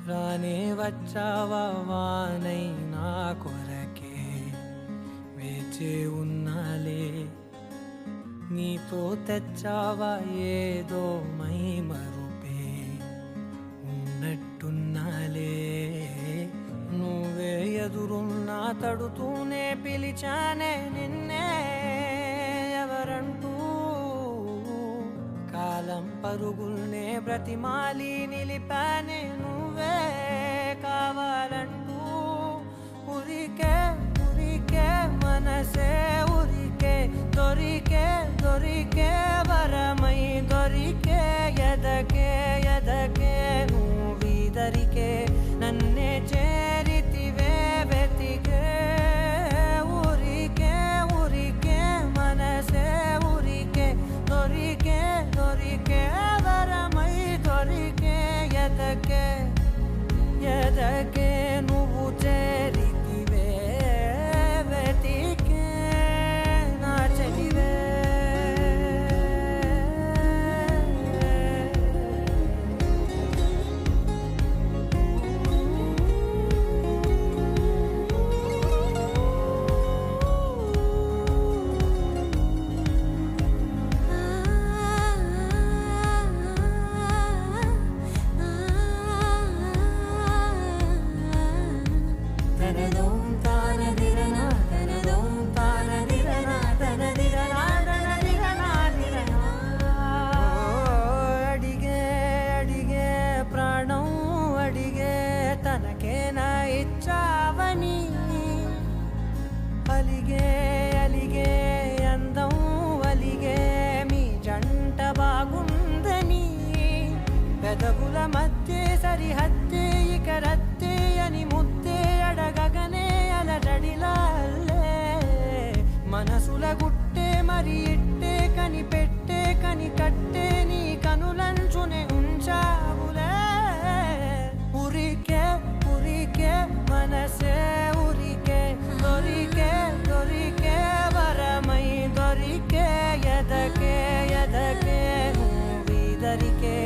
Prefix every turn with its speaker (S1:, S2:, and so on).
S1: రానే వచ్చావా వానై నా కొరకే వేచే ఉన్నాలే నీతో తెచ్చావా ఏదో మై మరుపే ఉన్నట్టున్నాలే నువ్వే ఎదురున్నా తడుతూనే పిలిచానే నిన్నే ఎవరంటూ కాలం పరుగుల్నే బ్రతిమాలి నిలిపానే నువ్వే కావాలంటూ ఉరికే ఉరికే మనసే ఉరికే దొరికే దొరికే వరమై దొరికే ఎదకే ఎదకే నువ్విదరికే నన్నే చేరితివే వెతికే ఉరికే ఉరికే మనసే ఉరికే దొరికే దొరికే వరమై దొరికే ఎదకే ఎదకే నువ్వు చేరితివే వెతికే నా చెలివే తనకేనా ఇచ్చావని అలిగే అలిగే అందం అలిగే మీ జంట బాగుందని పెదవుల మధ్య సరిహద్దే ఇక రద్దే అని ముద్దే అడగగనే అలజడిలా అల్లే మనసుల గుట్టే మరి ఇట్టే కనిపెట్టే కని కట్టే నీ కనులంచునే ఉంచావులే ఉరికే ఉరికే మనసే ఉరికే దొరికే దొరికే వరమై దొరికే ఎదకే ఎదకే నువ్విదరికే